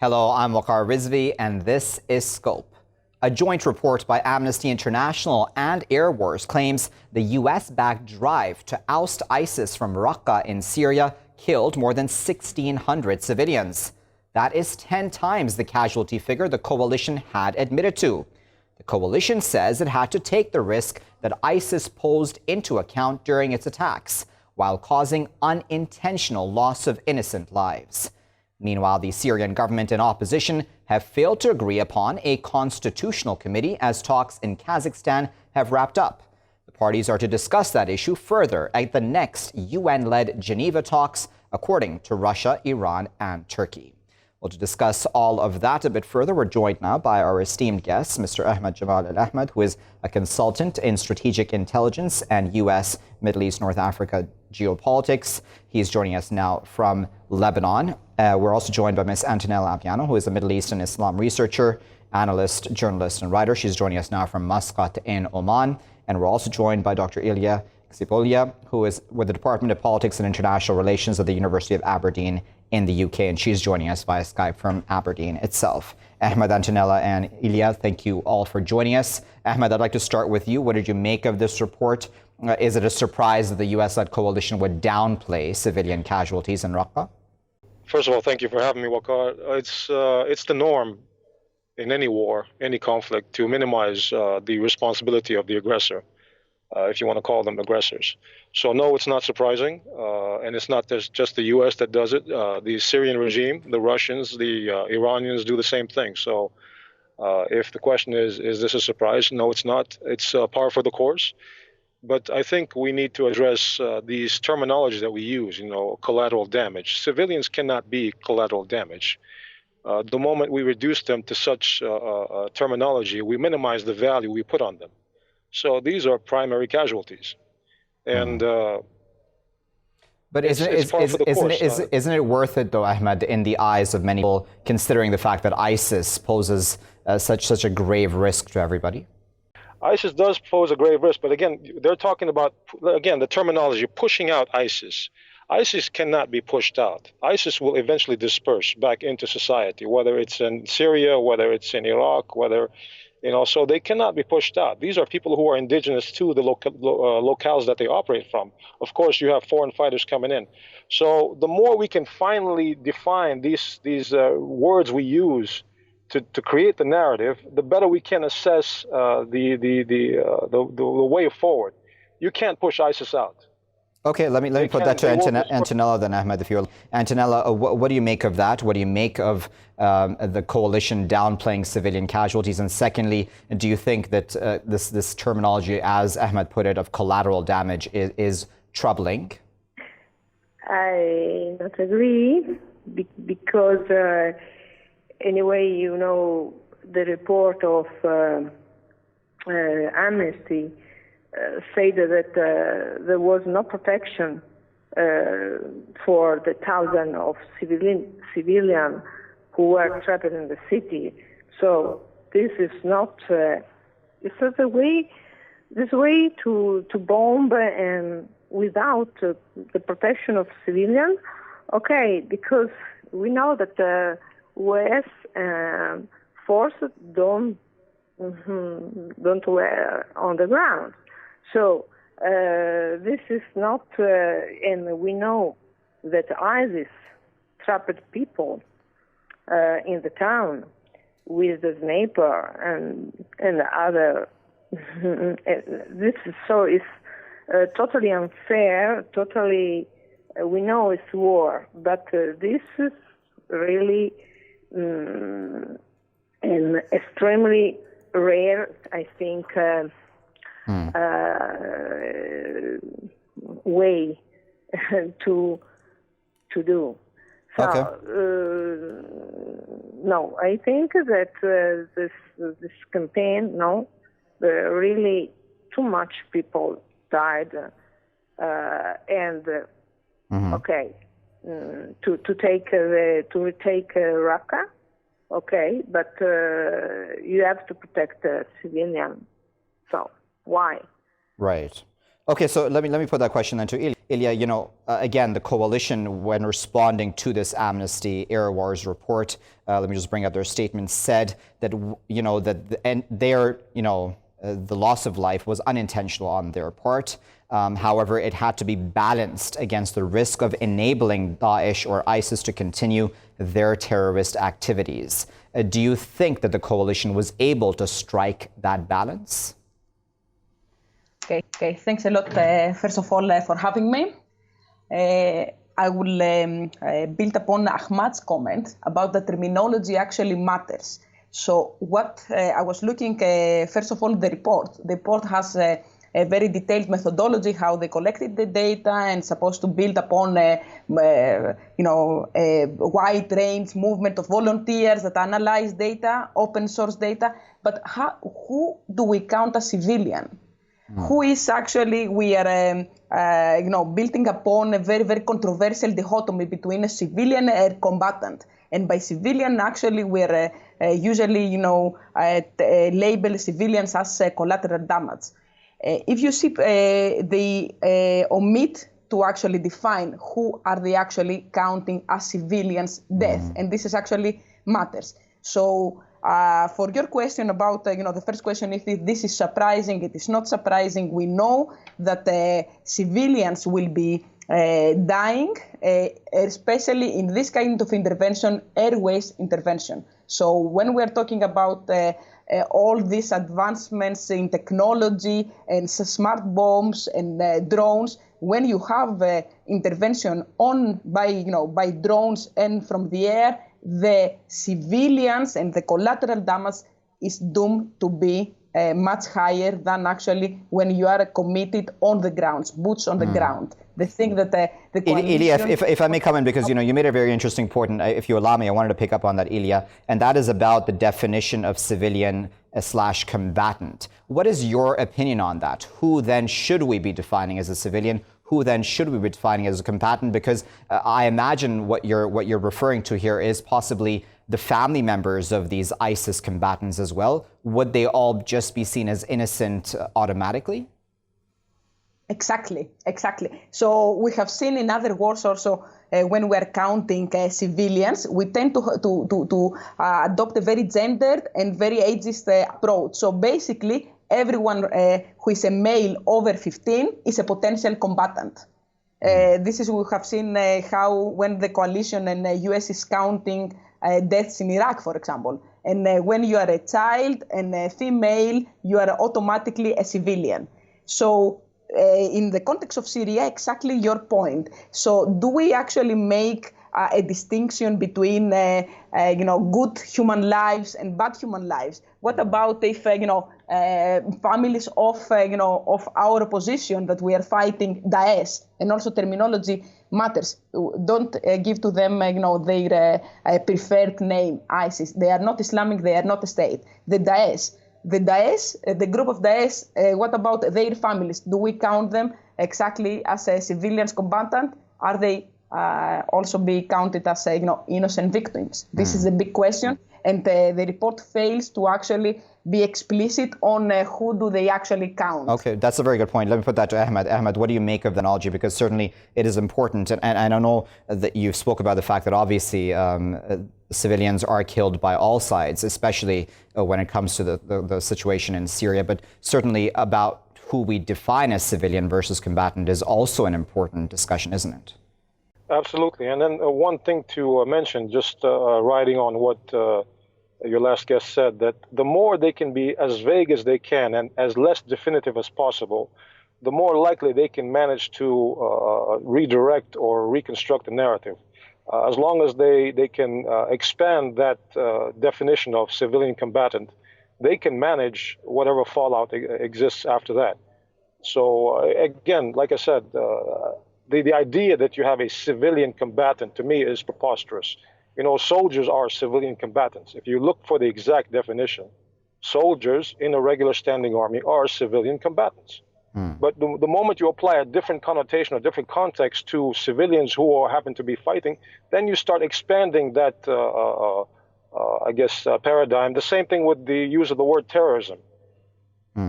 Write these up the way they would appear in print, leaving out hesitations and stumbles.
Hello, I'm Waqar Rizvi, and this is Scope. A joint report by Amnesty International and Air Wars claims the U.S.-backed drive to oust ISIS from Raqqa in Syria killed more than 1,600 civilians. That is 10 times the casualty figure the coalition had admitted to. The coalition says it had to take the risk that ISIS posed into account during its attacks, while causing unintentional loss of innocent lives. Meanwhile, the Syrian government and opposition have failed to agree upon a constitutional committee as talks in Kazakhstan have wrapped up. The parties are to discuss that issue further at the next UN-led Geneva talks, according to Russia, Iran, and Turkey. Well, to discuss all of that a bit further, we're joined now by our esteemed guest, Mr. Ahmad Jamal El-Ahmad, who is a consultant in strategic intelligence and U.S., Middle East, North Africa geopolitics. He's joining us now from Lebanon. We're also joined by Ms. Antonella Appiano, who is a Middle East and Islam researcher, analyst, journalist, and writer. She's joining us now from Muscat in Oman. And we're also joined by Dr. Ilia Xypolia, who is with the Department of Politics and International Relations at the University of Aberdeen in the UK, and she's joining us via Skype from Aberdeen itself. Ahmed, Antonella, and Ilia, thank you all for joining us. Ahmed, I'd like to start with you. What did you make of this report? Is it a surprise that the U.S.-led coalition would downplay civilian casualties in Raqqa? First of all, thank you for having me, Waqar. It's the norm in any war, any conflict, to minimize the responsibility of the aggressor, if you want to call them aggressors. So no, it's not surprising, and it's not just the U.S. that does it. The Syrian regime, the Russians, the Iranians do the same thing. So if the question is this a surprise? No, it's not. It's par for the course. But I think we need to address these terminologies that we use, collateral damage. Civilians cannot be collateral damage. The moment we reduce them to such terminology, we minimize the value we put on them. So these are primary casualties. And but isn't it worth it, though, Ahmed, in the eyes of many people, considering the fact that ISIS poses such a grave risk to everybody? ISIS does pose a grave risk, but again, they're talking about, the terminology, pushing out ISIS. ISIS cannot be pushed out. ISIS will eventually disperse back into society, whether it's in Syria, whether it's in Iraq, so they cannot be pushed out. These are people who are indigenous to the locales that they operate from. Of course, you have foreign fighters coming in. So the more we can finally define these words we use to create the narrative, the better we can assess the way forward. You can't push ISIS out. Okay, let me put that to Antonella then, Ahmed, if you're... Antonella, what do you make of that? What do you make of the coalition downplaying civilian casualties? And secondly, do you think that this terminology, as Ahmed put it, of collateral damage is troubling? I don't agree, because anyway, the report of Amnesty said that there was no protection for the thousands of civilians who were trapped in the city. So this is not this way to bomb and without the protection of civilians. Okay, because we know that U.S. forces don't were on the ground. So this is not, and we know that ISIS trapped people in the town with the sniper and other. This is totally unfair. Totally, we know it's war, but this is really an extremely rare, I think, way to do. So, okay. No, I think that this campaign, really too much people died, and okay, to retake Raqqa. Okay, but you have to protect the civilian. So why? Right. Okay, so let me put that question then to Ilia. Ilia, again, the coalition, when responding to this Amnesty Air Wars report, let me just bring up their statement, said that, the loss of life was unintentional on their part. However, it had to be balanced against the risk of enabling Daesh or ISIS to continue their terrorist activities. Do you think that the coalition was able to strike that balance? Okay. Thanks a lot, first of all, for having me. I will build upon Ahmad's comment about the terminology actually matters. So what I was looking, first of all, the report has a very detailed methodology, how they collected the data and supposed to build upon a wide range movement of volunteers that analyze data, open source data. But who do we count as civilian? Who is actually, we are building upon a very, very controversial dichotomy between a civilian and a combatant. And by civilian, actually, we're usually, label civilians as collateral damage. If you see, they omit to actually define who are they actually counting as civilians' death. And this is actually matters. So for your question about, the first question, if this is surprising, it is not surprising. We know that civilians will be dying, especially in this kind of intervention, airways intervention. So when we're talking about all these advancements in technology and smart bombs and drones, when you have intervention by drones and from the air, the civilians and the collateral damage is doomed to be much higher than actually when you are committed on the grounds, boots on the ground. The thing that the coalition... Ilia, if I may come in, because you made a very interesting point, and if you allow me, I wanted to pick up on that, Ilia, and that is about the definition of civilian/combatant. What is your opinion on that? Who then should we be defining as a civilian? Who then should we be defining as a combatant? Because I imagine what you're referring to here is possibly the family members of these ISIS combatants as well. Would they all just be seen as innocent automatically? Exactly. So we have seen in other wars also when we're counting civilians, we tend to adopt a very gendered and very ageist approach. So basically, everyone who is a male over 15 is a potential combatant. This is, we have seen how when the coalition and the US is counting deaths in Iraq, for example. And when you are a child and a female, you are automatically a civilian. So in the context of Syria, exactly your point. So do we actually make a distinction between good human lives and bad human lives? What about if families of our opposition that we are fighting Daesh, and also terminology matters. Don't give to them their preferred name, ISIS. They are not Islamic. They are not a state. The group of Daesh. What about their families? Do we count them exactly as a civilians combatant? Are they also be counted as innocent victims? This is a big question, and the report fails to actually be explicit on who do they actually count. Okay, that's a very good point. Let me put that to Ahmed. Ahmed, what do you make of the analogy? Because certainly it is important, and I know that you spoke about the fact that obviously civilians are killed by all sides, especially when it comes to the situation in Syria, but certainly about who we define as civilian versus combatant is also an important discussion, isn't it? Absolutely. And then one thing to mention, just riding on what your last guest said, that the more they can be as vague as they can and as less definitive as possible, the more likely they can manage to redirect or reconstruct the narrative. As long as they can expand that definition of civilian combatant, they can manage whatever fallout exists after that. So again, like I said, the idea that you have a civilian combatant, to me, is preposterous. Soldiers are civilian combatants. If you look for the exact definition, soldiers in a regular standing army are civilian combatants. But the moment you apply a different connotation or different context to civilians who happen to be fighting, then you start expanding that, paradigm. The same thing with the use of the word terrorism.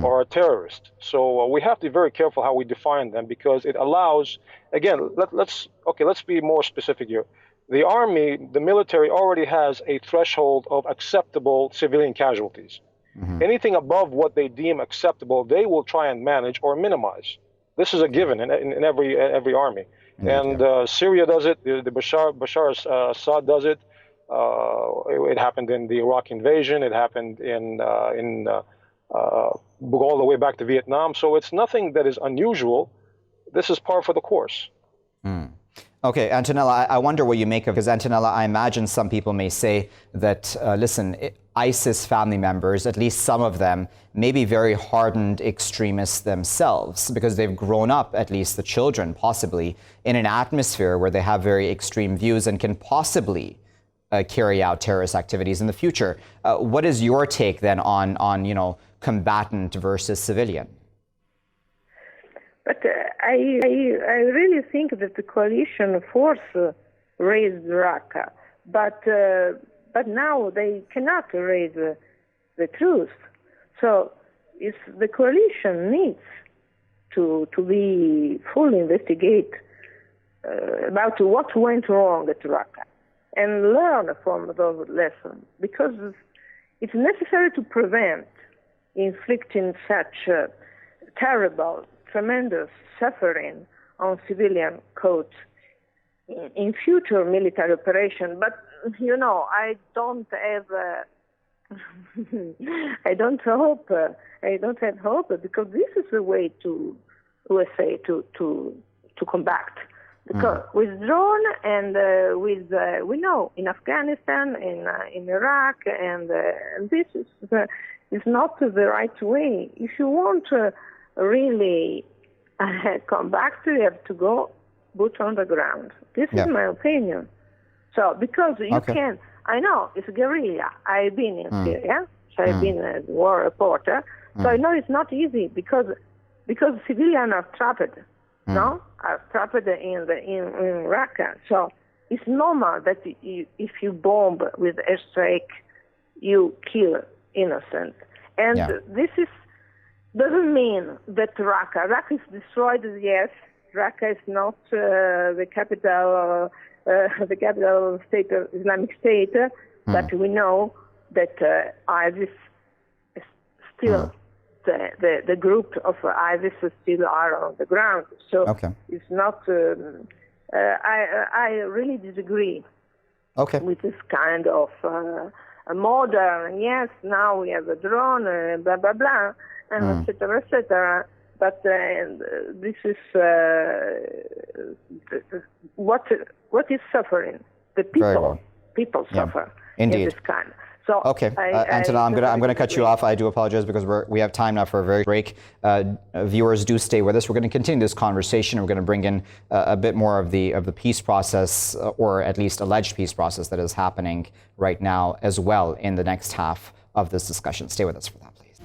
are a terrorist. So we have to be very careful how we define them, because it allows, again, let's be more specific here. The army, the military already has a threshold of acceptable civilian casualties. Anything above what they deem acceptable, they will try and manage or minimize. This is a given in every army. Syria does it. The Bashar Assad does it. It happened in the Iraq invasion. It happened all the way back to Vietnam. So it's nothing that is unusual. This is par for the course. Okay, Antonella, I wonder what you make of, because Antonella, I imagine some people may say that, listen, ISIS family members, at least some of them, may be very hardened extremists themselves, because they've grown up, at least the children possibly, in an atmosphere where they have very extreme views and can possibly carry out terrorist activities in the future. What is your take then on combatant versus civilian? But I really think that the coalition force raised Raqqa, but now they cannot raise the truth. So the coalition needs to be fully investigate about what went wrong at Raqqa and learn from those lessons, because it's necessary to prevent inflicting such terrible, tremendous suffering on civilian coast in future military operation. But I don't have hope, because this is the way to USA to combat. Because withdrawn and we know in Afghanistan, in Iraq, and this is not the right way. If you want to really come back, you have to go boot on the ground. This is my opinion. So because you can, I know it's guerrilla. I've been in Syria, so I've been a war reporter. So I know it's not easy because civilians are trapped. Are trapped in Raqqa. So it's normal that if you bomb with airstrike, you kill innocent. And this doesn't mean that Raqqa is destroyed. Yes, Raqqa is not the capital state of Islamic State, but we know that ISIS is still. The group of ISIS still are on the ground. So it's not, I really disagree with this kind of modern, yes, now we have a drone, blah, blah, blah, and et cetera, but this is what is suffering. The people suffer in this kind. So Antonella, I'm going to cut you off. I do apologize, because we have time now for a very break. Viewers, do stay with us. We're going to continue this conversation. We're going to bring in a bit more of the peace process, or at least alleged peace process, that is happening right now as well in the next half of this discussion. Stay with us for that, please.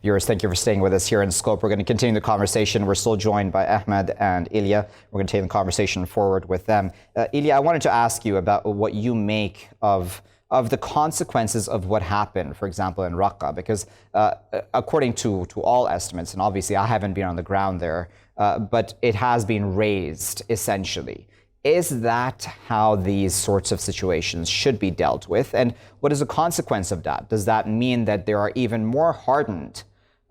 Viewers, thank you for staying with us here in Scope. We're going to continue the conversation. We're still joined by Ahmed and Ilia. We're going to take the conversation forward with them. Ilia, I wanted to ask you about what you make of the consequences of what happened, for example, in Raqqa, because according to all estimates, and obviously I haven't been on the ground there, but it has been razed, essentially. Is that how these sorts of situations should be dealt with? And what is the consequence of that? Does that mean that there are even more hardened,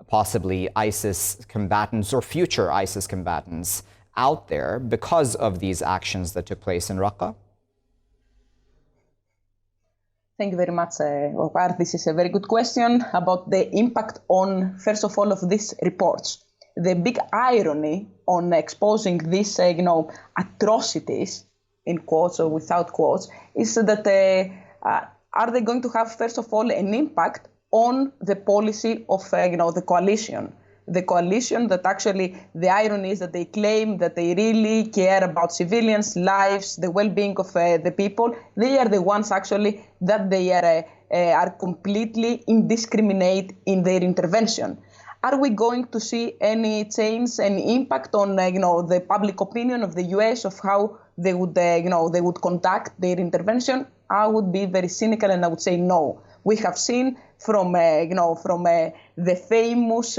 possibly ISIS combatants or future ISIS combatants out there because of these actions that took place in Raqqa? Thank you very much, Waqar. This is a very good question about the impact on, first of all, of these reports. The big irony on exposing these, atrocities, in quotes or without quotes, is that are they going to have, first of all, an impact on the policy of, the coalition? The coalition that actually, the irony is that they claim that they really care about civilians' lives, the well-being of the people. They are the ones actually that they are completely indiscriminate in their intervention. Are we going to see any change, any impact on, the public opinion of the US of how they would, they would conduct their intervention? I would be very cynical and I would say no. We have seen from the famous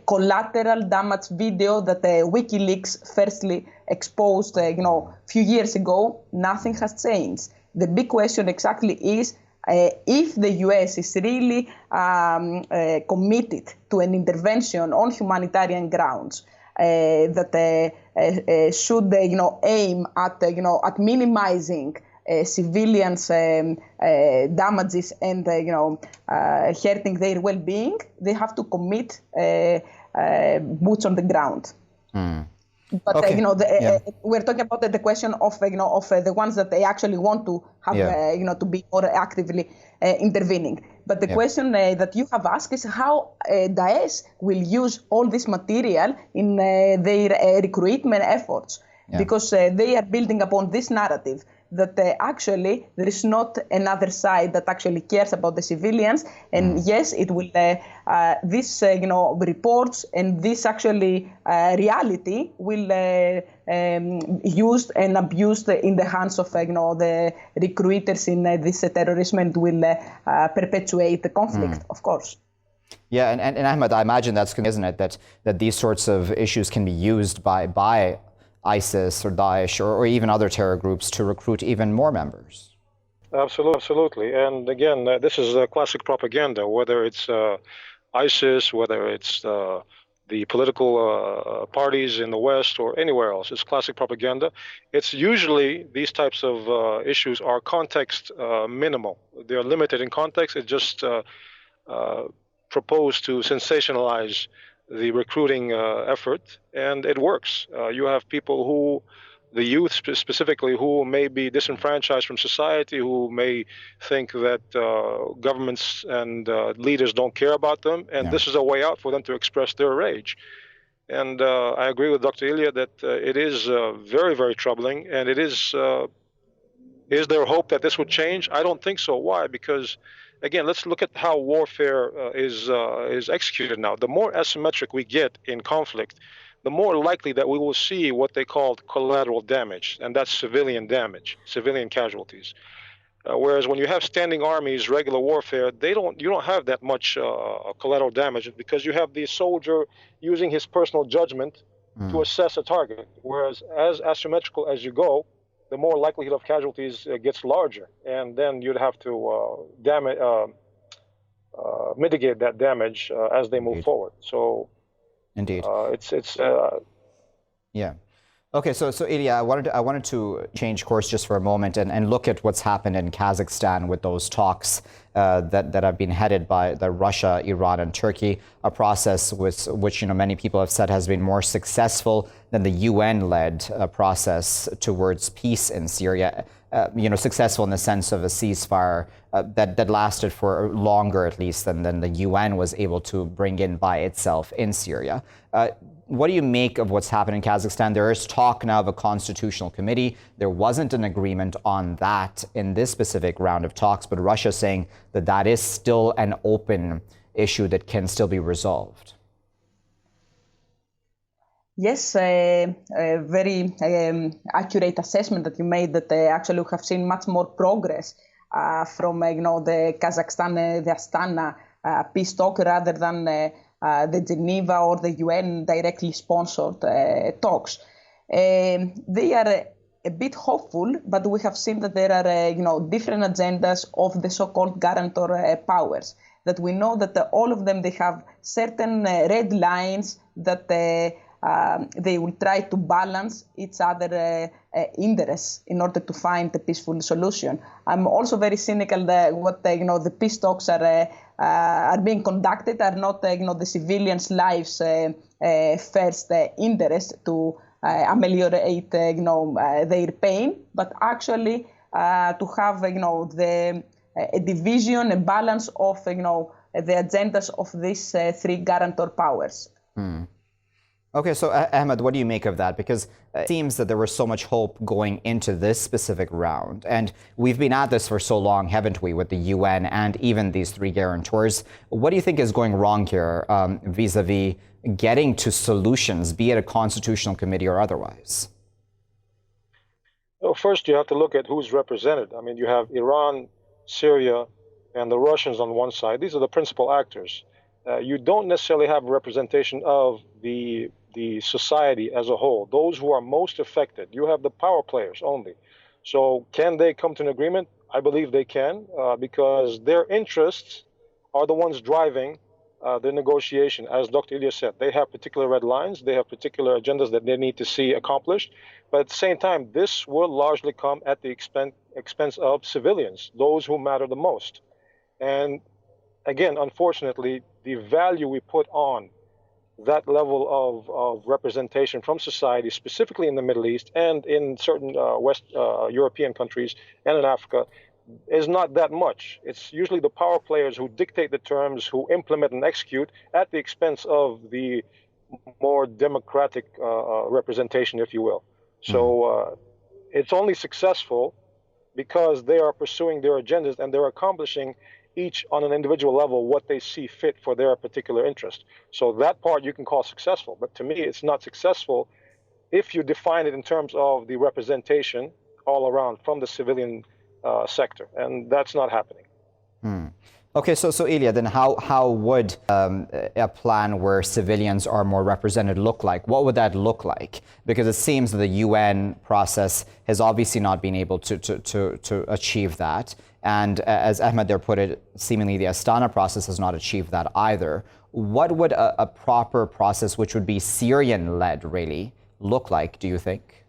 collateral damage video that WikiLeaks firstly exposed, few years ago. Nothing has changed. The big question exactly is if the US is really committed to an intervention on humanitarian grounds that should, aim at minimizing civilians' damages and, hurting their well-being, they have to commit boots on the ground. But Okay. we're talking about the question of the ones that they actually want to have to be more actively intervening. But the question that you have asked is how Daesh will use all this material in their recruitment efforts, because they are building upon this narrative that actually there is not another side that actually cares about the civilians. And yes, it will, this, reports and this actually reality will used and abused in the hands of, the recruiters in this terrorism and will perpetuate the conflict, of course. Yeah, and Ahmed, I imagine that's, isn't it, that these sorts of issues can be used by ISIS or Daesh or even other terror groups to recruit even more members. Absolutely. And again, this is classic propaganda, whether it's ISIS, whether it's the political parties in the West or anywhere else. It's classic propaganda. It's usually these types of issues are context minimal. They're limited in context. It's just proposed to sensationalize the recruiting effort, and it works. You have people who, the youth specifically, who may be disenfranchised from society, who may think that governments and leaders don't care about them, and this is a way out for them to express their rage. And I agree with Dr. Ilia that it is very, very troubling, and it is there hope that this would change? I don't think so. Why? Because again, let's look at how warfare is executed now. The more asymmetric we get in conflict, the more likely that we will see what they call collateral damage, and that's civilian damage, civilian casualties. Whereas when you have standing armies, regular warfare, you don't have that much collateral damage because you have the soldier using his personal judgment to assess a target. Whereas as asymmetrical as you go, the more likelihood of casualties gets larger, and then you'd have to mitigate that damage as they move forward. So, indeed, yeah. Okay, so Ilia, I wanted to change course just for a moment and look at what's happened in Kazakhstan with those talks that have been headed by Russia, Iran, and Turkey, a process which many people have said has been more successful than the UN-led process towards peace in Syria. Successful in the sense of a ceasefire that lasted for longer, at least, than the UN was able to bring in by itself in Syria. What do you make of what's happened in Kazakhstan? There is talk now of a constitutional committee. There wasn't an agreement on that in this specific round of talks, but Russia is saying that is still an open issue that can still be resolved. Yes, a very accurate assessment that you made, that actually we have seen much more progress from the Kazakhstan, the Astana peace talk rather than the Geneva or the UN directly sponsored talks. They are a bit hopeful, but we have seen that there are different agendas of the so-called guarantor powers. That we know that all of them, they have certain red lines that they will try to balance each other interests in order to find a peaceful solution. I'm also very cynical that what the peace talks are being conducted are not the civilians' lives first interest to ameliorate their pain, but actually to have a division, a balance of the agendas of these three guarantor powers. Okay, so Ahmed, what do you make of that? Because it seems that there was so much hope going into this specific round. And we've been at this for so long, haven't we, with the UN and even these three guarantors. What do you think is going wrong here vis-a-vis getting to solutions, be it a constitutional committee or otherwise? Well, first, you have to look at who's represented. I mean, you have Iran, Syria, and the Russians on one side. These are the principal actors. You don't necessarily have a representation of the society as a whole, those who are most affected. You have the power players only. So can they come to an agreement? I believe they can, because their interests are the ones driving the negotiation. As Dr. Ilia said, they have particular red lines, they have particular agendas that they need to see accomplished. But at the same time, this will largely come at the expense of civilians, those who matter the most. And again, unfortunately, the value we put on that level of representation from society, specifically in the Middle East and in certain West European countries and in Africa, is not that much. It's usually the power players who dictate the terms, who implement and execute at the expense of the more democratic representation, if you will. So it's only successful because they are pursuing their agendas and they're accomplishing each on an individual level what they see fit for their particular interest. So that part you can call successful. But to me, it's not successful if you define it in terms of the representation all around from the civilian sector. And that's not happening. Okay, so Ilia, then how would a plan where civilians are more represented look like? What would that look like? Because it seems that the UN process has obviously not been able to achieve that. And as Ahmed there put it, seemingly the Astana process has not achieved that either. What would a proper process, which would be Syrian-led, really look like, do you think?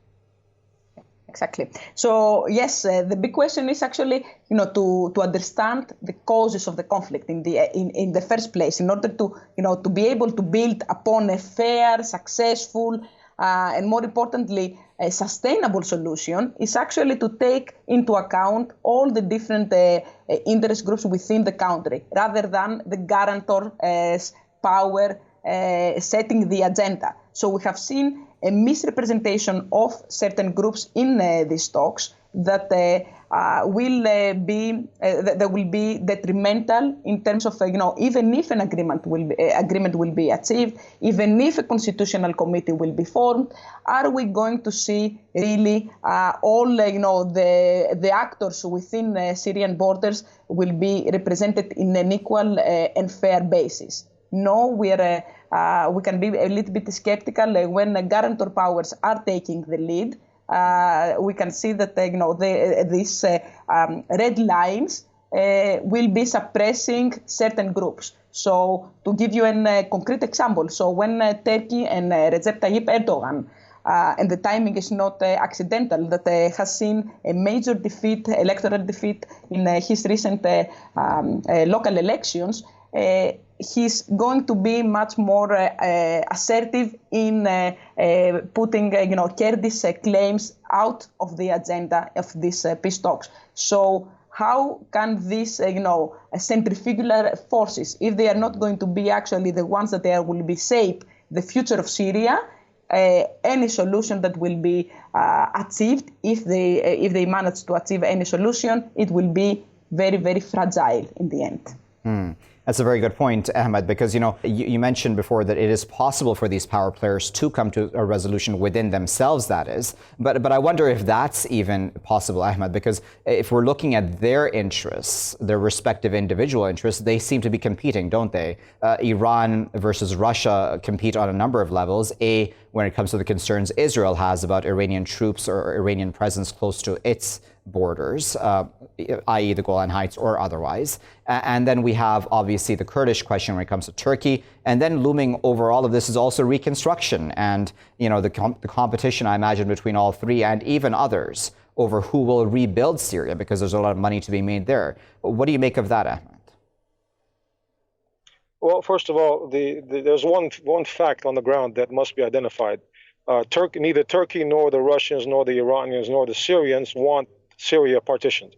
Exactly. So yes, the big question is actually, to understand the causes of the conflict in the first place, in order to be able to build upon a fair, successful, and more importantly, a sustainable solution, is actually to take into account all the different interest groups within the country, rather than the guarantor's power setting the agenda. So we have seen a misrepresentation of certain groups in these talks that will be detrimental in terms of even if an agreement will be achieved, even if a constitutional committee will be formed, are we going to see really all the actors within Syrian borders will be represented in an equal and fair basis? No, we can be a little bit skeptical when guarantor powers are taking the lead. We can see that these red lines will be suppressing certain groups. So to give you a concrete example, so when Turkey and Recep Tayyip Erdogan, and the timing is not accidental, that has seen a major defeat, electoral defeat in his recent local elections, he's going to be much more assertive in putting Kurdish claims out of the agenda of these peace talks. So how can these centrifugal forces, if they are not going to be actually the ones that will be shape the future of Syria, any solution that will be achieved, if they manage to achieve any solution, it will be very, very fragile in the end. That's a very good point, Ahmed, because you mentioned before that it is possible for these power players to come to a resolution within themselves, that is. But I wonder if that's even possible, Ahmed, because if we're looking at their interests, their respective individual interests, they seem to be competing, don't they? Iran versus Russia compete on a number of levels. When it comes to the concerns Israel has about Iranian troops or Iranian presence close to its borders, i.e. the Golan Heights or otherwise. And then we have obviously the Kurdish question when it comes to Turkey. And then looming over all of this is also reconstruction and the competition, I imagine, between all three and even others over who will rebuild Syria, because there's a lot of money to be made there. What do you make of that, Ahmed? Well, first of all, there's one fact on the ground that must be identified. Neither Turkey nor the Russians nor the Iranians nor the Syrians want Syria partitioned.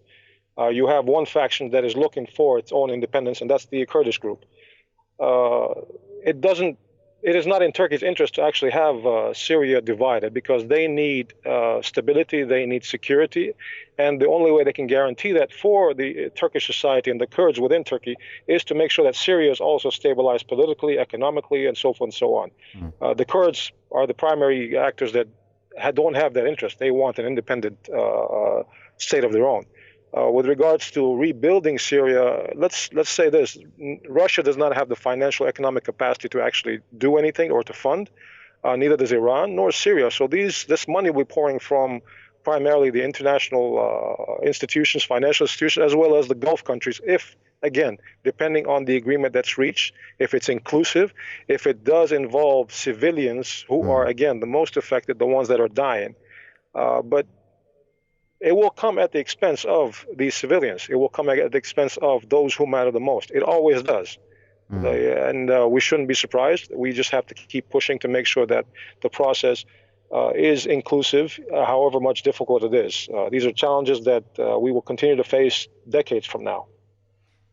You have one faction that is looking for its own independence, and that's the Kurdish group. It is not in Turkey's interest to actually have Syria divided, because they need stability, they need security, and the only way they can guarantee that for the Turkish society and the Kurds within Turkey is to make sure that Syria is also stabilized politically, economically, and so forth and so on. The Kurds are the primary actors that don't have that interest. They want an independent state of their own. With regards to rebuilding Syria, let's say this: Russia does not have the financial economic capacity to actually do anything or to fund. Neither does Iran nor Syria. So this money we're pouring from primarily the international institutions, financial institutions, as well as the Gulf countries, if, again, depending on the agreement that's reached, if it's inclusive, if it does involve civilians who are, again, the most affected, the ones that are dying. But it will come at the expense of these civilians. It will come at the expense of those who matter the most. It always does. And we shouldn't be surprised. We just have to keep pushing to make sure that the process is inclusive, however much difficult it is. These are challenges that we will continue to face decades from now.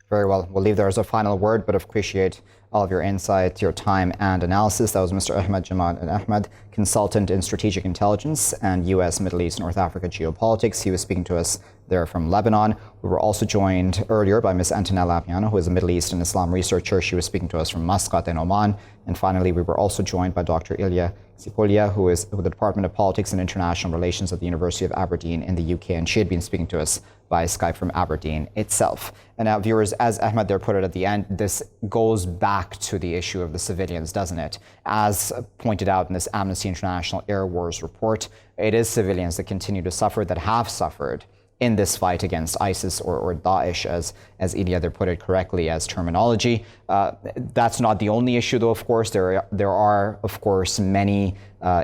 Very well. We'll leave there as a final word, but appreciate all of your insight, your time and analysis. That was Mr. Ahmed Jamal El-Ahmad, consultant in strategic intelligence and U.S., Middle East, North Africa geopolitics. He was speaking to us there from Lebanon. We were also joined earlier by Ms. Antonella Appiano, who is a Middle East and Islam researcher. She was speaking to us from Muscat in Oman. And finally, we were also joined by Dr. Ilia Xypolia, who is with the Department of Politics and International Relations at the University of Aberdeen in the UK. And she had been speaking to us by Skype from Aberdeen itself. And now, viewers, as Ahmed there put it at the end, this goes back to the issue of the civilians, doesn't it? As pointed out in this Amnesty International Air Wars report, it is civilians that continue to suffer, that have suffered in this fight against ISIS or Daesh, as Ilia there put it correctly as terminology. That's not the only issue, though, of course. There are, of course, many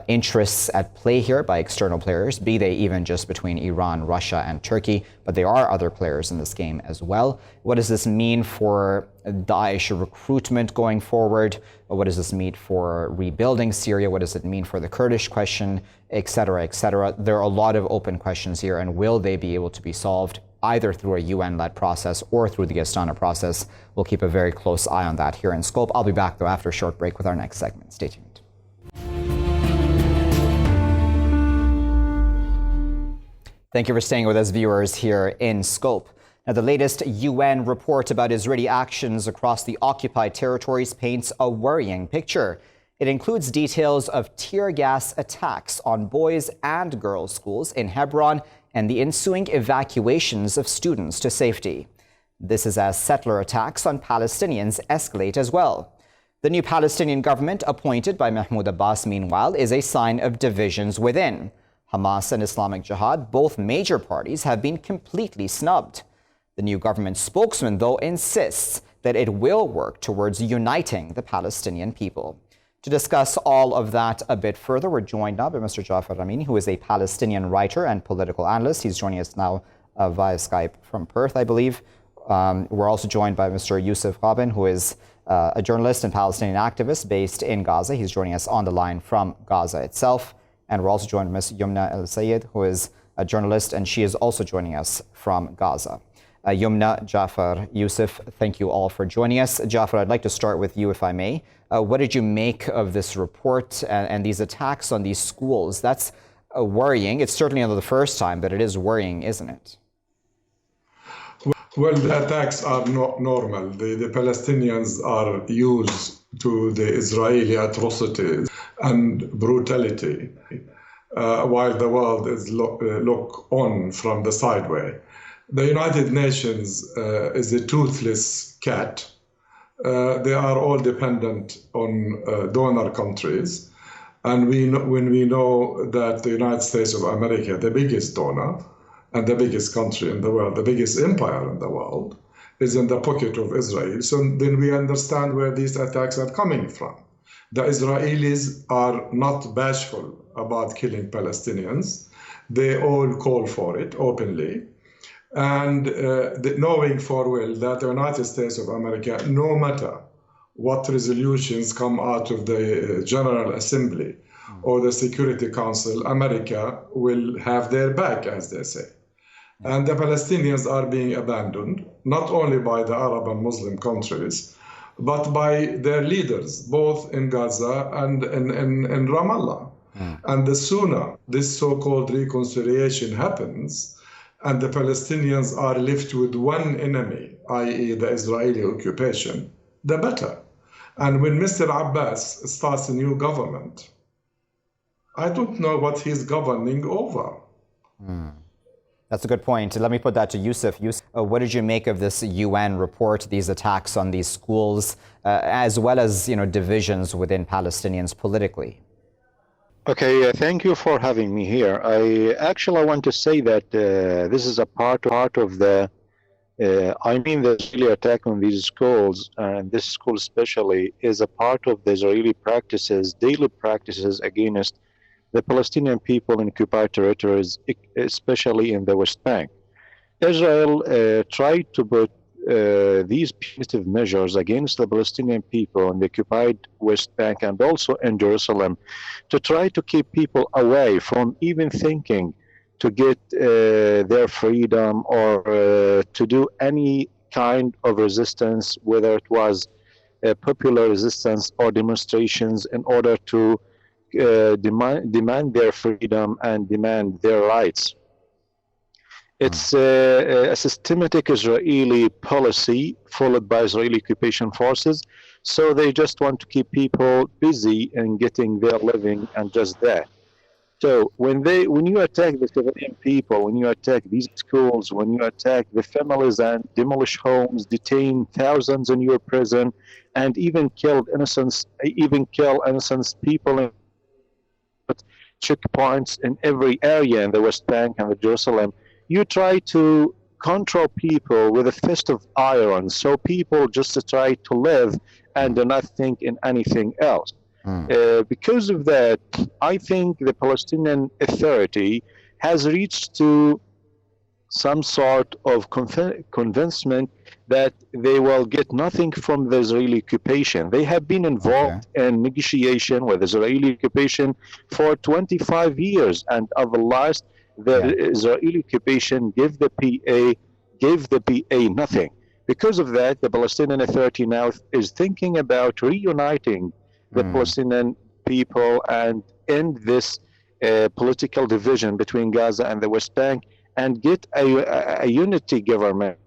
interests at play here by external players, be they even just between Iran, Russia, and Turkey. But there are other players in this game as well. What does this mean for Daesh recruitment going forward? What does this mean for rebuilding Syria? What does it mean for the Kurdish question, et cetera, et cetera? There are a lot of open questions here, and will they be able to be solved either through a UN-led process or through the Astana process? We'll keep a very close eye on that here in Scope. I'll be back, though, after a short break with our next segment. Stay tuned. Thank you for staying with us, viewers, here in Scope. Now, the latest UN report about Israeli actions across the occupied territories paints a worrying picture. It includes details of tear gas attacks on boys and girls' schools in Hebron and the ensuing evacuations of students to safety. This is as settler attacks on Palestinians escalate as well. The new Palestinian government appointed by Mahmoud Abbas, meanwhile, is a sign of divisions within. Hamas and Islamic Jihad, both major parties, have been completely snubbed. The new government spokesman, though, insists that it will work towards uniting the Palestinian people. To discuss all of that a bit further, we're joined now by Mr. Jafar Ramini, who is a Palestinian writer and political analyst. He's joining us now via Skype from Perth, I believe. We're also joined by Mr. Yousef Ghaben, who is a journalist and Palestinian activist based in Gaza. He's joining us on the line from Gaza itself. And we're also joined by Ms. Youmna El-Sayed, who is a journalist, and she is also joining us from Gaza. Youmna, Jafar, Yousef, thank you all for joining us. Jafar, I'd like to start with you, if I may. What did you make of this report and these attacks on these schools? That's worrying. It's certainly not the first time, but it is worrying, isn't it? Well, the attacks are not normal. The Palestinians are used to the Israeli atrocities and brutality, while the world is look on from the sideway. The United Nations is a toothless cat. They are all dependent on donor countries. And when we know that the United States of America, the biggest donor and the biggest country in the world, the biggest empire in the world, is in the pocket of Israel. So then we understand where these attacks are coming from. The Israelis are not bashful about killing Palestinians. They all call for it openly. And knowing for well that the United States of America, no matter what resolutions come out of the General Assembly or the Security Council, America will have their back, as they say. And the Palestinians are being abandoned, not only by the Arab and Muslim countries, but by their leaders, both in Gaza and in Ramallah. And the sooner this so-called reconciliation happens, and the Palestinians are left with one enemy, i.e. the Israeli occupation, the better. And when Mr. Abbas starts a new government, I don't know what he's governing over. That's a good point. Let me put that to Yousef. Yousef, what did you make of this UN report, these attacks on these schools, as well as divisions within Palestinians politically? Okay, thank you for having me here. I want to say that this is a part of the, the Israeli attack on these schools, and this school especially, is a part of the Israeli practices, daily practices against the Palestinian people in occupied territories, especially in the West Bank. Israel tried to put these punitive measures against the Palestinian people in the occupied West Bank and also in Jerusalem to try to keep people away from even thinking to get their freedom or to do any kind of resistance, whether it was popular resistance or demonstrations, in order to demand their freedom and demand their rights. It's a systematic Israeli policy followed by Israeli occupation forces. So they just want to keep people busy and getting their living and just that. So when you attack the civilian people, when you attack these schools, when you attack the families and demolish homes, detain thousands in your prison, and even kill innocent people in checkpoints in every area in the West Bank and the Jerusalem, you try to control people with a fist of iron, so people just try to live and do not think in anything else. Because of that, I think the Palestinian Authority has reached to some sort of convincement that they will get nothing from the Israeli occupation. They have been involved in negotiation with Israeli occupation for 25 years, and of the last, the Israeli occupation gave the PA nothing. Because of that, the Palestinian Authority now is thinking about reuniting the Palestinian people and end this political division between Gaza and the West Bank and get a unity government.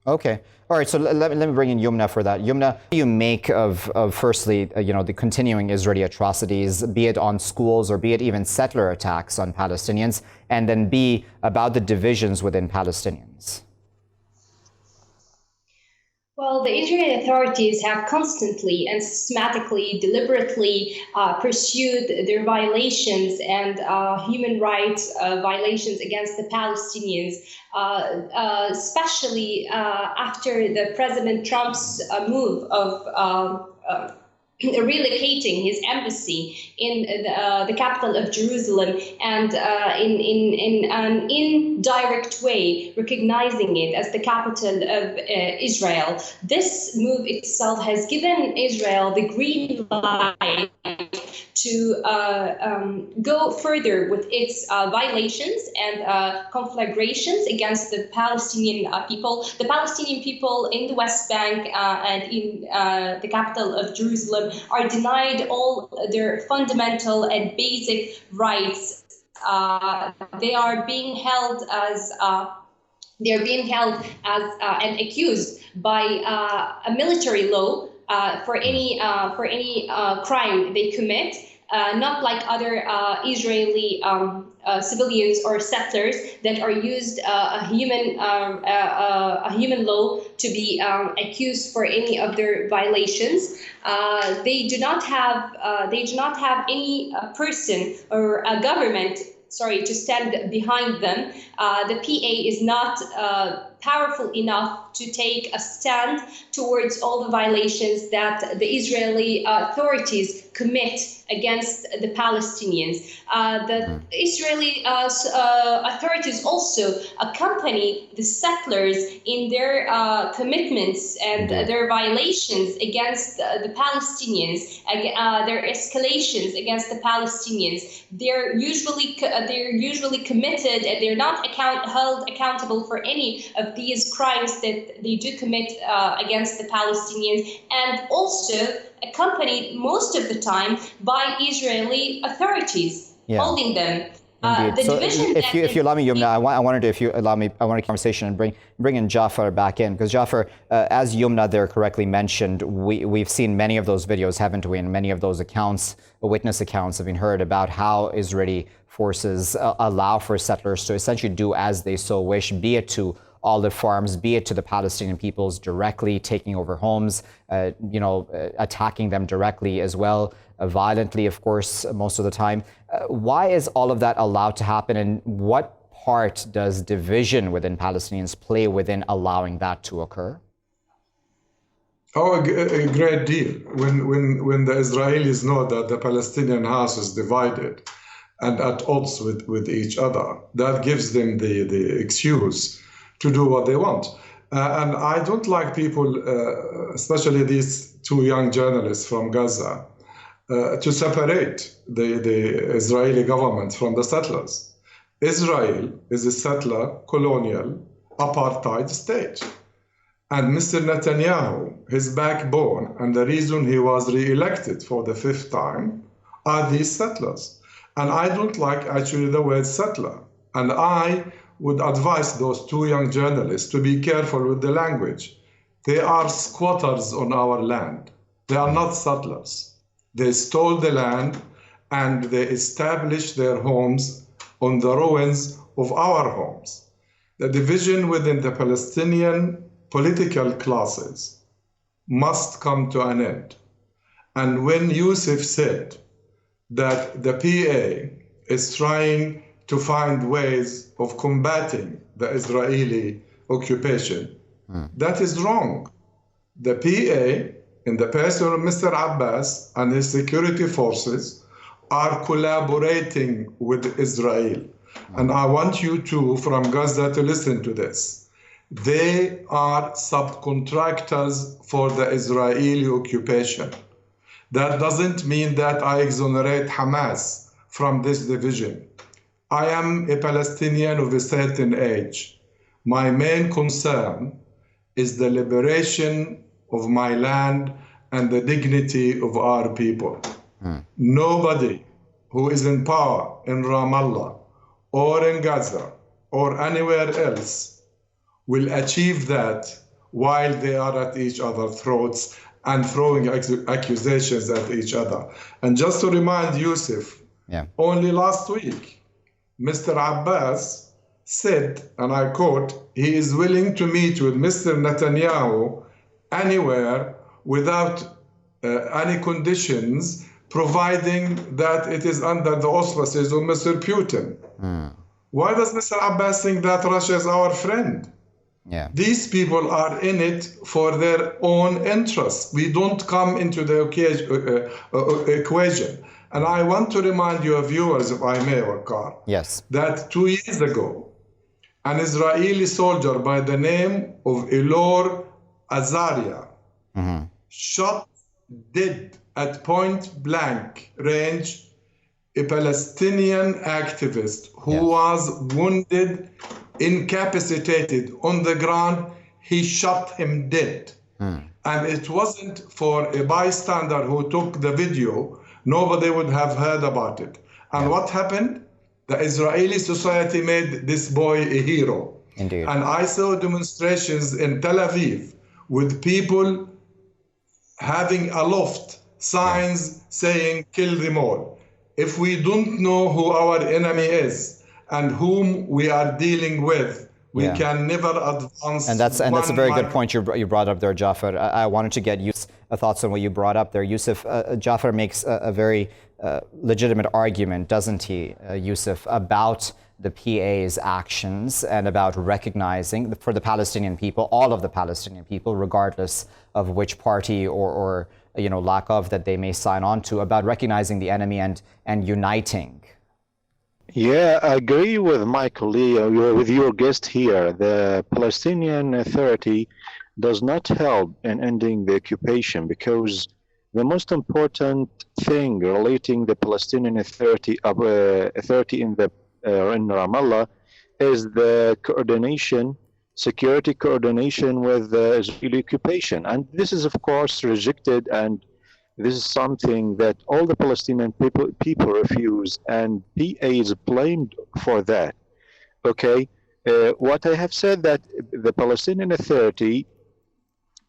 Okay. All right. So let me bring in Youmna for that. Youmna, what do you make of firstly, the continuing Israeli atrocities, be it on schools or be it even settler attacks on Palestinians, and then B, about the divisions within Palestinians? Well, the Israeli authorities have constantly and systematically, deliberately pursued their violations and human rights violations against the Palestinians, especially after the President Trump's move of relocating his embassy in the capital of Jerusalem and in an indirect way recognizing it as the capital of Israel. This move itself has given Israel the green light to go further with its violations and conflagrations against the Palestinian people. The Palestinian people in the West Bank and in the capital of Jerusalem are denied all their fundamental and basic rights. They are being held as and accused by a military law for any crime they commit. Not like other Israeli civilians or settlers that are used a human law to be accused for any of their violations. They do not have any person or a government to stand behind them. The PA is not powerful enough to take a stand towards all the violations that the Israeli authorities commit against the Palestinians. The Israeli authorities also accompany the settlers in their commitments and their violations against the Palestinians, their escalations against the Palestinians. They're usually committed, and they're not held accountable for any of these crimes that they do commit against the Palestinians, and also accompanied most of the time by Israeli authorities, holding them Indeed. So if you allow me, Youmna, I wanted a conversation and bring in Jafar back in, because Jafar, as Youmna there correctly mentioned, we've seen many of those videos, haven't we? And many of those accounts, witness accounts, have been heard about how Israeli forces allow for settlers to essentially do as they so wish, be it to olive farms, be it to the Palestinian peoples directly, taking over homes, attacking them directly as well, violently, of course, most of the time. Why is all of that allowed to happen, and what part does division within Palestinians play within allowing that to occur? Oh, a great deal. When the Israelis know that the Palestinian house is divided and at odds with each other, that gives them the excuse to do what they want. And I don't like people, especially these two young journalists from Gaza, to separate the Israeli government from the settlers. Israel is a settler, colonial, apartheid state. And Mr. Netanyahu, his backbone, and the reason he was re-elected for the 5th time, are these settlers. And I don't like actually the word settler. And I would advise those two young journalists to be careful with the language. They are squatters on our land. They are not settlers. They stole the land and they established their homes on the ruins of our homes. The division within the Palestinian political classes must come to an end. And when Yousef said that the PA is trying to find ways of combating the Israeli occupation, that is wrong. The PA, in the person of Mr. Abbas and his security forces, are collaborating with Israel. And I want you two from Gaza to listen to this. They are subcontractors for the Israeli occupation. That doesn't mean that I exonerate Hamas from this division. I am a Palestinian of a certain age. My main concern is the liberation of my land and the dignity of our people. Nobody who is in power in Ramallah or in Gaza or anywhere else will achieve that while they are at each other's throats and throwing accusations at each other. And just to remind Yousef, only last week, Mr. Abbas said, and I quote, he is willing to meet with Mr. Netanyahu anywhere without any conditions, providing that it is under the auspices of Mr. Putin. Why does Mr. Abbas think that Russia is our friend? These people are in it for their own interests. We don't come into the equation. And I want to remind your viewers, if I may, Waqar, that 2 years ago, an Israeli soldier by the name of Elor Azaria shot dead at point blank range a Palestinian activist who was wounded, incapacitated on the ground. He shot him dead. And it wasn't for a bystander who took the video, nobody would have heard about it. And what happened? The Israeli society made this boy a hero. Indeed. And I saw demonstrations in Tel Aviv with people having aloft signs saying, kill them all. If we don't know who our enemy is and whom we are dealing with, we can never advance. And that's a very good point you brought up there, Jafar. I wanted to get Yousef's thoughts on what you brought up there. Yousef, Jafar makes a very legitimate argument, doesn't he, Yousef, about the PA's actions and about recognizing for the Palestinian people, all of the Palestinian people, regardless of which party or lack of that they may sign on to, about recognizing the enemy and uniting. Yeah, I agree with my colleague, with your guest here. The Palestinian Authority does not help in ending the occupation, because the most important thing relating the Palestinian Authority in Ramallah is the coordination, security coordination with the Israeli occupation. And this is, of course, rejected and This is something that all the Palestinian people refuse, and PA is blamed for that. Okay, what I have said that the Palestinian Authority,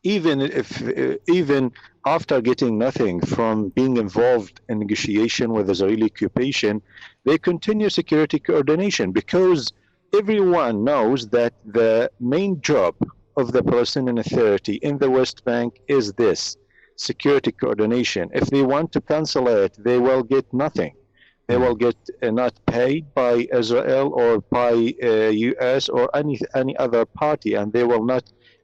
even after getting nothing from being involved in negotiation with Israeli occupation, they continue security coordination, because everyone knows that the main job of the Palestinian Authority in the West Bank is this: security coordination. If they want to cancel it, they will get nothing. They will get not paid by Israel or by US or any other party, and they will not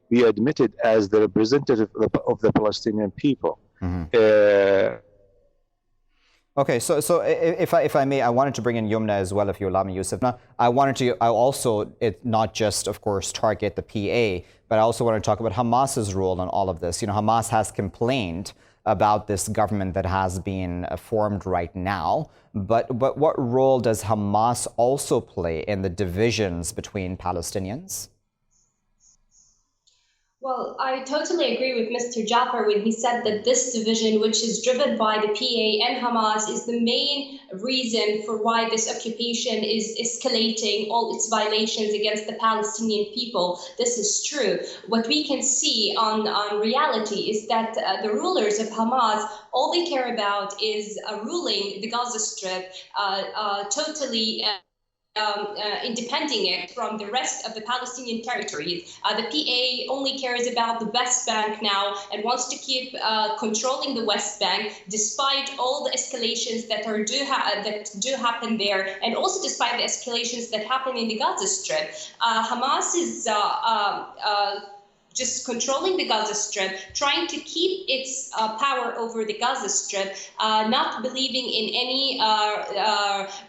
be admitted as the representative of the Palestinian people. Okay, so if I may, I wanted to bring in Youmna as well, if you allow me, Yousef. Now, I also not just, of course, target the PA, but I also want to talk about Hamas's role in all of this. You know, Hamas has complained about this government that has been formed right now, but what role does Hamas also play in the divisions between Palestinians? Well, I totally agree with Mr. Jafar when he said that this division, which is driven by the PA and Hamas, is the main reason for why this occupation is escalating all its violations against the Palestinian people. This is true. What we can see on reality is that the rulers of Hamas, all they care about is ruling the Gaza Strip totally independing it from the rest of the Palestinian territories. The PA only cares about the West Bank now and wants to keep controlling the West Bank, despite all the escalations that do happen there, and also despite the escalations that happen in the Gaza Strip. Hamas is just controlling the Gaza Strip, trying to keep its power over the Gaza Strip, not believing in any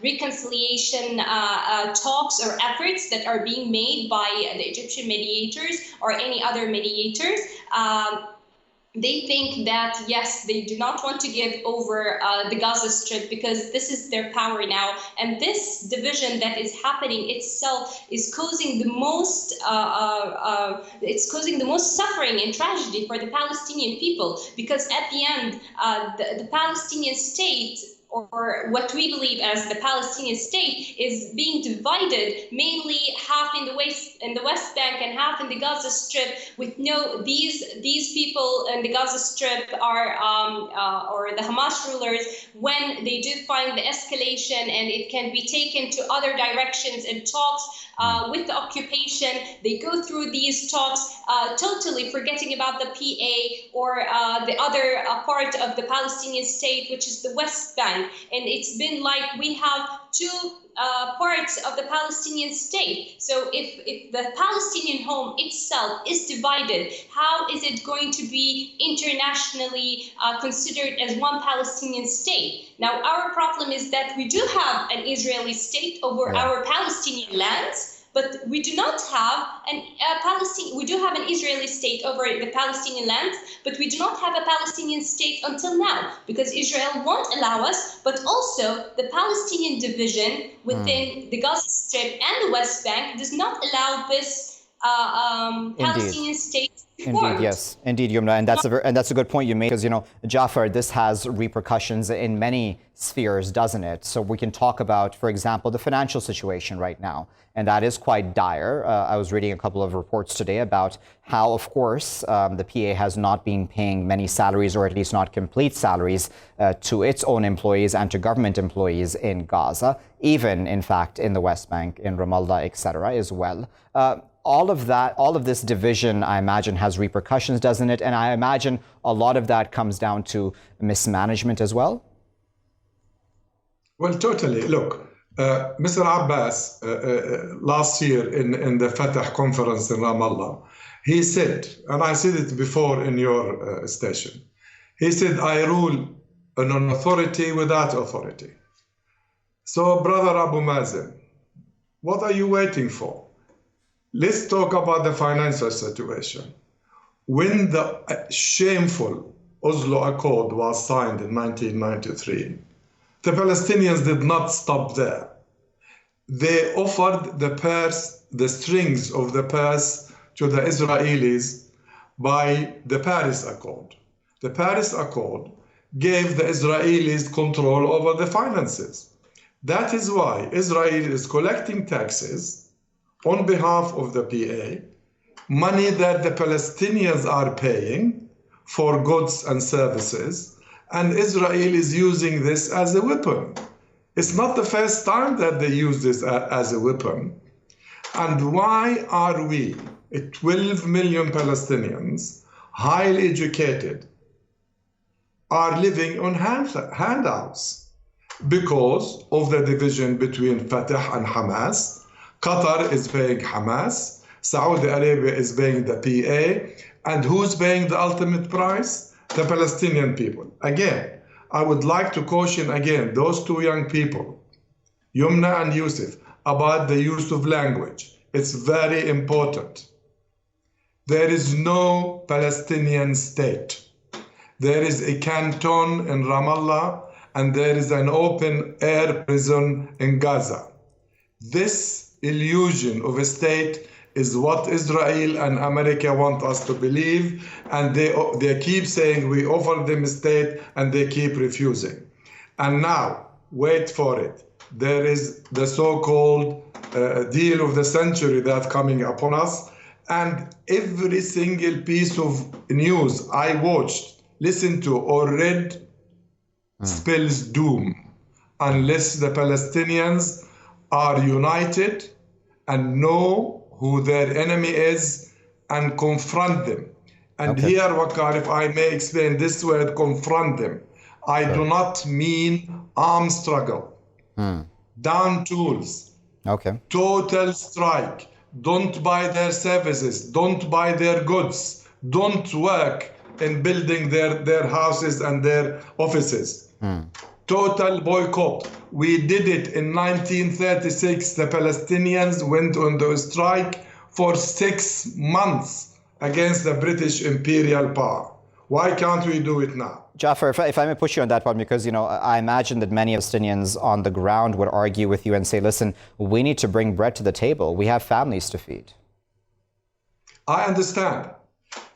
reconciliation talks or efforts that are being made by the Egyptian mediators or any other mediators. They think that, yes, they do not want to give over the Gaza Strip because this is their power now. And this division that is happening itself is causing the most suffering and tragedy for the Palestinian people, because at the end, the Palestinian state, or what we believe as the Palestinian state, is being divided, mainly half in the West Bank and half in the Gaza Strip. With these people in the Gaza Strip are or the Hamas rulers, when they do find the escalation and it can be taken to other directions and talks with the occupation, they go through these talks, totally forgetting about the PA or the other part of the Palestinian state, which is the West Bank. And it's been like we have two parts of the Palestinian state. So if the Palestinian home itself is divided, how is it going to be internationally considered as one Palestinian state? Now, our problem is that we do have an Israeli state over our Palestinian lands, but we do not have we do have an Israeli state over the Palestinian lands, but we do not have a Palestinian state until now, because Israel won't allow us, but also the Palestinian division within the Gaza Strip and the West Bank does not allow this Palestinian state. Indeed, yes. Indeed, Youmna, and that's a good point you made, because, you know, Jafar, this has repercussions in many spheres, doesn't it? So we can talk about, for example, the financial situation right now, and that is quite dire. I was reading a couple of reports today about how, of course, the PA has not been paying many salaries, or at least not complete salaries, to its own employees and to government employees in Gaza, even, in fact, in the West Bank, in Ramallah, etc., as well. All of this division, I imagine, has repercussions, doesn't it? And I imagine a lot of that comes down to mismanagement as well. Well, totally. Look, Mr. Abbas, last year in the Fatah conference in Ramallah, he said, and I said it before in your station, he said, I rule on an authority without authority. So, Brother Abu Mazen, what are you waiting for? Let's talk about the financial situation. When the shameful Oslo Accord was signed in 1993, the Palestinians did not stop there. They offered the strings of the purse to the Israelis by the Paris Accord. The Paris Accord gave the Israelis control over the finances. That is why Israel is collecting taxes on behalf of the PA, money that the Palestinians are paying for goods and services, and Israel is using this as a weapon. It's not the first time that they use this as a weapon. And why are we, 12 million Palestinians, highly educated, are living on handouts? Because of the division between Fatah and Hamas. Qatar is paying Hamas, Saudi Arabia is paying the PA, and who's paying the ultimate price? The Palestinian people. Again, I would like to caution again those two young people, Youmna and Yousef, about the use of language. It's very important. There is no Palestinian state. There is a canton in Ramallah, and there is an open-air prison in Gaza. This illusion of a state is what Israel and America want us to believe, and they keep saying we offer them a state, and they keep refusing. And now, wait for it. There is the so-called deal of the century that's coming upon us, and every single piece of news I watched, listened to, or read spells doom unless the Palestinians are united and know who their enemy is and confront them. And here, Waqar, if I may explain this word, confront them, I do not mean armed struggle. Down tools. Total strike. Don't buy their services. Don't buy their goods. Don't work in building their houses and their offices. Total boycott. We did it in 1936. The Palestinians went on the strike for 6 months against the British imperial power. Why can't we do it now? Jafar, if I may push you on that one, because I imagine that many Palestinians on the ground would argue with you and say, listen, we need to bring bread to the table. We have families to feed. I understand.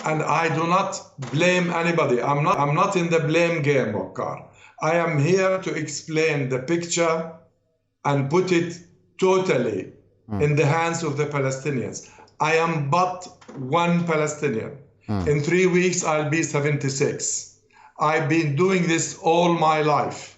And I do not blame anybody. I'm not in the blame game, Waqar. I am here to explain the picture and put it totally in the hands of the Palestinians. I am but one Palestinian. In 3 weeks, I'll be 76. I've been doing this all my life.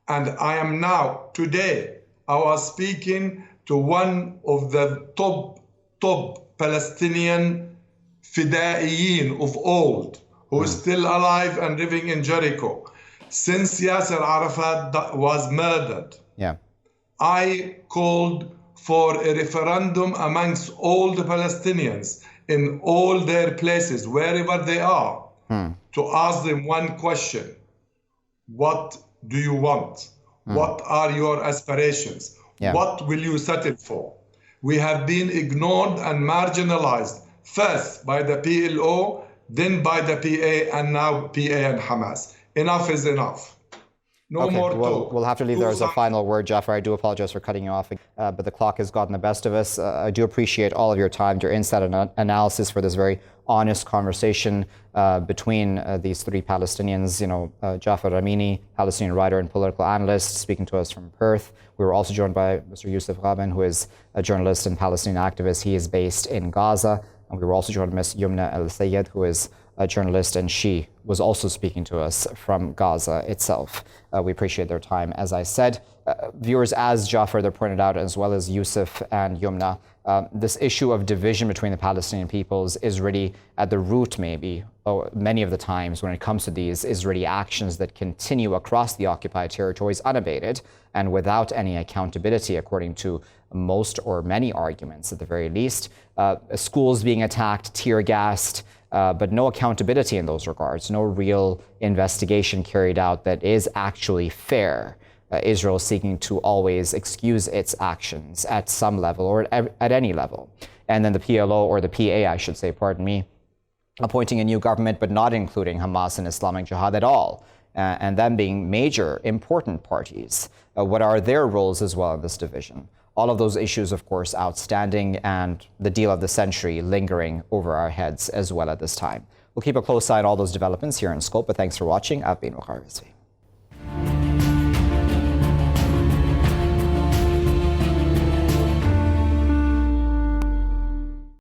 And I am now, today, I was speaking to one of the top Palestinian Fidaiyin of old, who is still alive and living in Jericho. Since Yasser Arafat was murdered, I called for a referendum amongst all the Palestinians in all their places, wherever they are, to ask them one question. What do you want? What are your aspirations? What will you settle for? We have been ignored and marginalized, first by the PLO, then by the PA, and now PA and Hamas. Enough is enough. No more talk. We'll have to leave there as a final word, Jafar. I do apologize for cutting you off, but the clock has gotten the best of us. I do appreciate all of your time, your insight and analysis for this very honest conversation between these three Palestinians. Jafar Ramini, Palestinian writer and political analyst, speaking to us from Perth. We were also joined by Mr. Yousef Ghaben, who is a journalist and Palestinian activist. He is based in Gaza. And we were also joined by Ms. Youmna El-Sayed, who is a journalist, and she was also speaking to us from Gaza itself. We appreciate their time, as I said. Viewers, as Jafar there pointed out, as well as Yousef and Youmna, this issue of division between the Palestinian peoples is really at the root, maybe, many of the times when it comes to these Israeli actions that continue across the occupied territories unabated and without any accountability, according to most or many arguments at the very least. Schools being attacked, tear-gassed, but no accountability in those regards, no real investigation carried out that is actually fair. Israel seeking to always excuse its actions at some level or at any level. And then the PLO, or the PA, I should say, pardon me, appointing a new government, but not including Hamas and Islamic Jihad at all, and them being major, important parties. What are their roles as well in this division? All of those issues, of course, outstanding, and the deal of the century lingering over our heads as well at this time. We'll keep a close eye on all those developments here in Scope, but thanks for watching. I've been Waqar Rizvi.